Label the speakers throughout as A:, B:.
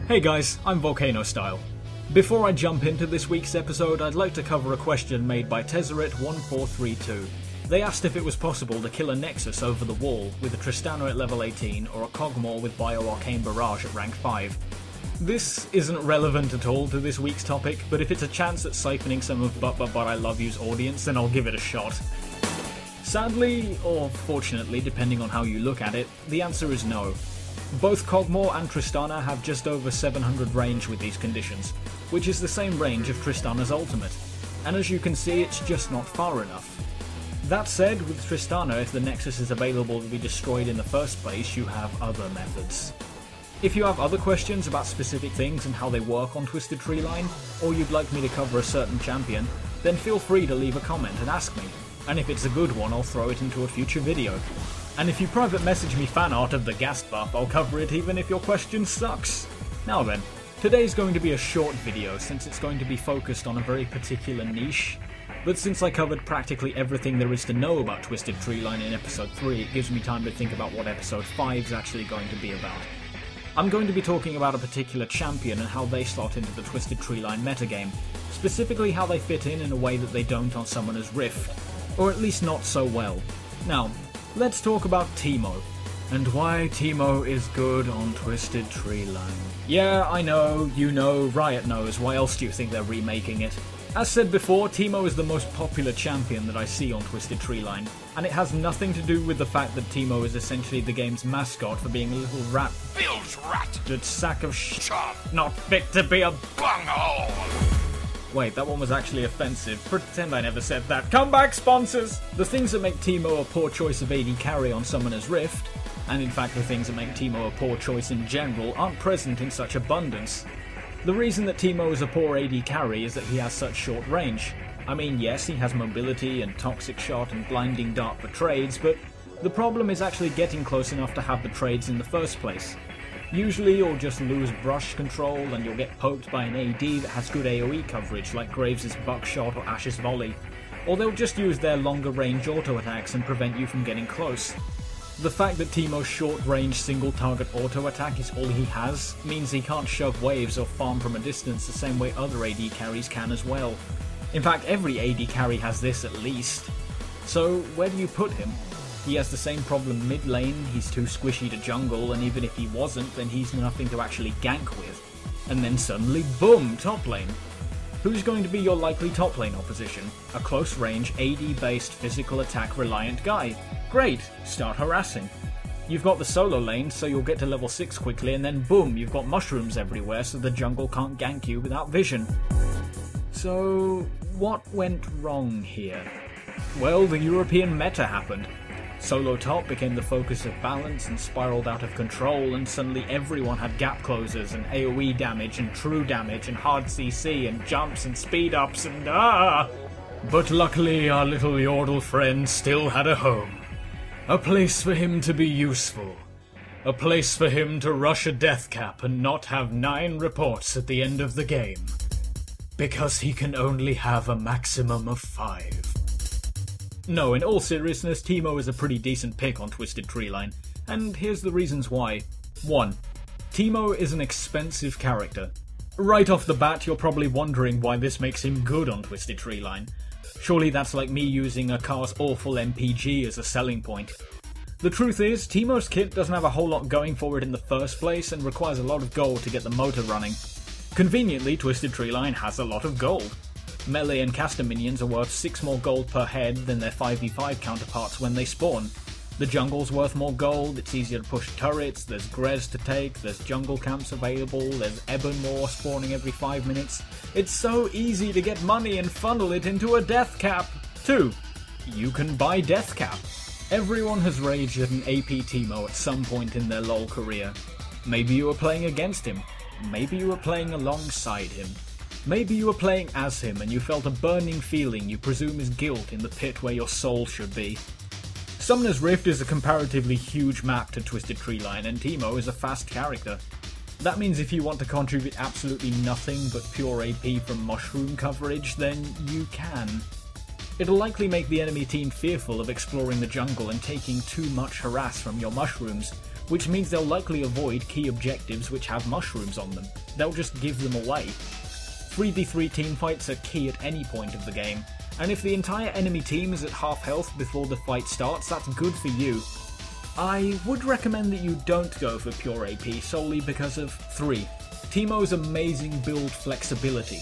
A: Hey guys, I'm Volcano Style. Before I jump into this week's episode, I'd like to cover a question made by Tezzeret1432. They asked if it was possible to kill a Nexus over the wall with a Tristana at level 18 or a Cogmore with Bio-Arcane Barrage at rank 5. This isn't relevant at all to this week's topic, but if it's a chance at siphoning some of But I Love You's audience, then I'll give it a shot. Sadly, or fortunately, depending on how you look at it, the answer is no. Both Cogmore and Tristana have just over 700 range with these conditions, which is the same range of Tristana's ultimate, and as you can see, it's just not far enough. That said, with Tristana, if the Nexus is available to be destroyed in the first place, you have other methods. If you have other questions about specific things and how they work on Twisted Treeline, or you'd like me to cover a certain champion, then feel free to leave a comment and ask me, and if it's a good one, I'll throw it into a future video. And if you private message me fan art of the ghast buff, I'll cover it even if your question sucks. Now then, today's going to be a short video since it's going to be focused on a very particular niche. But since I covered practically everything there is to know about Twisted Treeline in episode 3, it gives me time to think about what episode 5 is actually going to be about. I'm going to be talking about a particular champion and how they slot into the Twisted Treeline metagame, specifically how they fit in a way that they don't on Summoner's Rift, or at least not so well. Now, let's talk about Teemo, and why Teemo is good on Twisted Treeline. Yeah, I know, you know, Riot knows, why else do you think they're remaking it? As said before, Teemo is the most popular champion that I see on Twisted Treeline, and it has nothing to do with the fact that Teemo is essentially the game's mascot for being a little rat.
B: Bill's rat!
A: That sack of not fit to be a bunghole! Wait, that one was actually offensive. Pretend I never said that. Come back, sponsors! The things that make Teemo a poor choice of AD carry on Summoner's Rift, and in fact the things that make Teemo a poor choice in general, aren't present in such abundance. The reason that Teemo is a poor AD carry is that he has such short range. I mean, yes, he has mobility and Toxic Shot and Blinding Dart for trades, but the problem is actually getting close enough to have the trades in the first place. Usually you'll just lose brush control and you'll get poked by an AD that has good AoE coverage like Graves' Buckshot or Ash's Volley, or they'll just use their longer range auto attacks and prevent you from getting close. The fact that Teemo's short range single target auto attack is all he has means he can't shove waves or farm from a distance the same way other AD carries can as well. In fact, every AD carry has this at least. So where do you put him? He has the same problem mid lane, he's too squishy to jungle, and even if he wasn't, then he's nothing to actually gank with. And then suddenly, boom, top lane. Who's going to be your likely top lane opposition? A close range, AD based, physical attack reliant guy. Great, start harassing. You've got the solo lane, so you'll get to level 6 quickly, and then boom, you've got mushrooms everywhere so the jungle can't gank you without vision. So, what went wrong here? Well, the European meta happened. Solo top became the focus of balance and spiraled out of control, and suddenly everyone had gap closers and AoE damage and true damage and hard CC and jumps and speed ups and But luckily our little Yordle friend still had a home. A place for him to be useful. A place for him to rush a death cap and not have 9 reports at the end of the game. Because he can only have a maximum of 5. No, in all seriousness, Teemo is a pretty decent pick on Twisted Treeline, and here's the reasons why. 1. Teemo is an expensive character. Right off the bat, you're probably wondering why this makes him good on Twisted Treeline. Surely that's like me using a car's awful MPG as a selling point. The truth is, Teemo's kit doesn't have a whole lot going for it in the first place and requires a lot of gold to get the motor running. Conveniently, Twisted Treeline has a lot of gold. Melee and caster minions are worth 6 more gold per head than their 5v5 counterparts when they spawn. The jungle's worth more gold, it's easier to push turrets, there's Grez to take, there's jungle camps available, there's Ebonmore spawning every 5 minutes. It's so easy to get money and funnel it into a death cap. 2. You can buy death cap. Everyone has raged at an AP Teemo at some point in their LoL career. Maybe you were playing against him. Maybe you were playing alongside him. Maybe you were playing as him and you felt a burning feeling you presume is guilt in the pit where your soul should be. Summoner's Rift is a comparatively huge map to Twisted Treeline, and Teemo is a fast character. That means if you want to contribute absolutely nothing but pure AP from mushroom coverage, then you can. It'll likely make the enemy team fearful of exploring the jungle and taking too much harass from your mushrooms, which means they'll likely avoid key objectives which have mushrooms on them. They'll just give them away. 3v3 teamfights are key at any point of the game, and if the entire enemy team is at half health before the fight starts, that's good for you. I would recommend that you don't go for pure AP solely because of 3. Teemo's amazing build flexibility.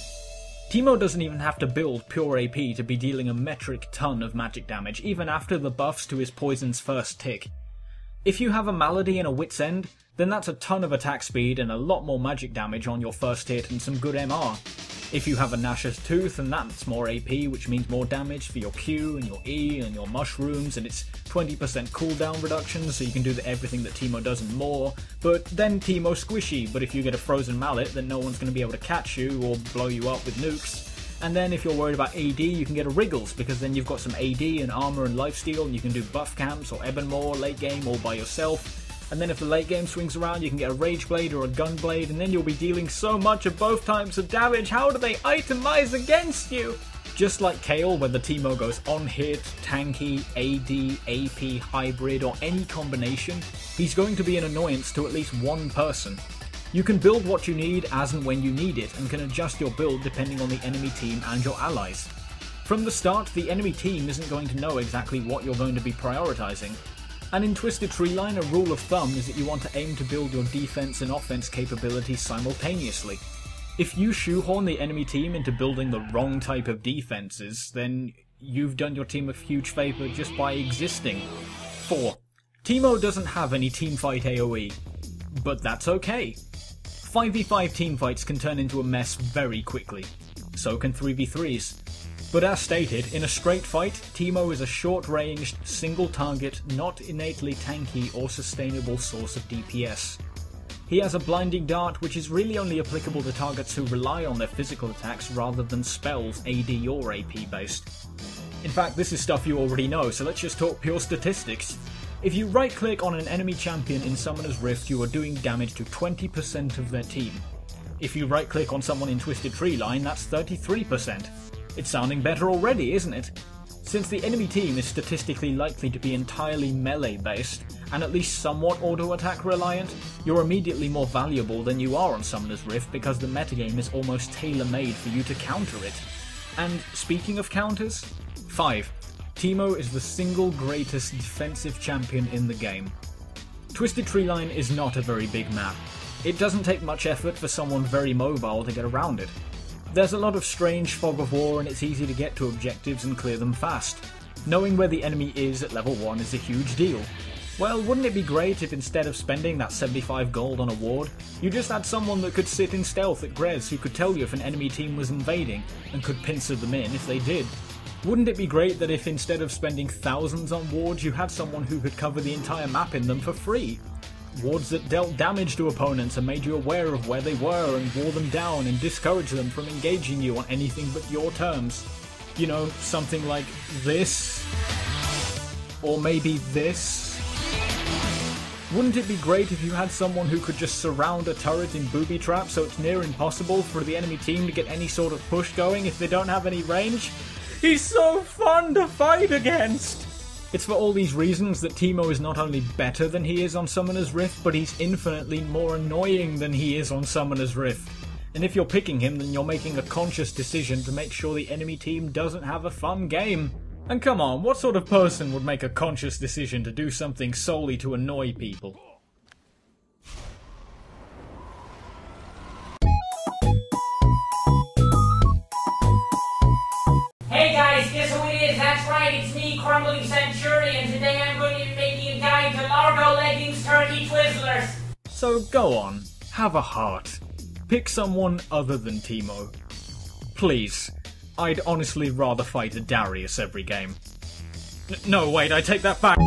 A: Teemo doesn't even have to build pure AP to be dealing a metric ton of magic damage, even after the buffs to his poison's first tick. If you have a Malady and a Wit's End, then that's a ton of attack speed and a lot more magic damage on your first hit and some good MR. If you have a Nash's Tooth, then that's more AP, which means more damage for your Q and your E and your mushrooms, and it's 20% cooldown reduction, so you can do everything that Teemo does and more. But then Teemo's squishy, but if you get a Frozen Mallet, then no one's going to be able to catch you or blow you up with nukes. And then if you're worried about AD, you can get a Wriggles, because then you've got some AD and armor and lifesteal, and you can do buff camps or Ebonmore late game all by yourself. And then if the late game swings around, you can get a Rage Blade or a Gun Blade, and then you'll be dealing so much of both types of damage. How do they itemize against you? Just like Kale, where the Teemo goes on hit, tanky, AD, AP, hybrid, or any combination, he's going to be an annoyance to at least one person. You can build what you need as and when you need it, and can adjust your build depending on the enemy team and your allies. From the start, the enemy team isn't going to know exactly what you're going to be prioritizing. And in Twisted Treeline, a rule of thumb is that you want to aim to build your defense and offense capabilities simultaneously. If you shoehorn the enemy team into building the wrong type of defenses, then you've done your team a huge favour just by existing. 4. Teemo doesn't have any teamfight AoE, but that's okay. 5v5 teamfights can turn into a mess very quickly. So can 3v3s. But as stated, in a straight fight, Teemo is a short-ranged, single-target, not innately tanky or sustainable source of DPS. He has a Blinding Dart, which is really only applicable to targets who rely on their physical attacks rather than spells AD or AP based. In fact, this is stuff you already know, so let's just talk pure statistics. If you right-click on an enemy champion in Summoner's Rift, you are doing damage to 20% of their team. If you right-click on someone in Twisted Treeline, that's 33%. It's sounding better already, isn't it? Since the enemy team is statistically likely to be entirely melee-based, and at least somewhat auto-attack reliant, you're immediately more valuable than you are on Summoner's Rift because the metagame is almost tailor-made for you to counter it. And speaking of counters, 5. Teemo is the single greatest defensive champion in the game. Twisted Treeline is not a very big map. It doesn't take much effort for someone very mobile to get around it. There's a lot of strange fog of war and it's easy to get to objectives and clear them fast. Knowing where the enemy is at level 1 is a huge deal. Well, wouldn't it be great if instead of spending that 75 gold on a ward, you just had someone that could sit in stealth at Grez who could tell you if an enemy team was invading, and could pincer them in if they did? Wouldn't it be great that if instead of spending thousands on wards, you had someone who could cover the entire map in them for free? Wards that dealt damage to opponents and made you aware of where they were and wore them down and discouraged them from engaging you on anything but your terms. You know, something like this? Or maybe this? Wouldn't it be great if you had someone who could just surround a turret in booby traps so it's near impossible for the enemy team to get any sort of push going if they don't have any range? He's so fun to fight against! It's for all these reasons that Teemo is not only better than he is on Summoner's Rift, but he's infinitely more annoying than he is on Summoner's Rift. And if you're picking him, then you're making a conscious decision to make sure the enemy team doesn't have a fun game. And come on, what sort of person would make a conscious decision to do something solely to annoy people?
B: Hey guys, guess who it is? That's right, it's me, Crumbling Centurion. Today I'm going to be making a guide to Largo Leggings Turkey Twizzlers.
A: So go on, have a heart. Pick someone other than Teemo. Please. I'd honestly rather fight a Darius every game. No, wait, I take that back.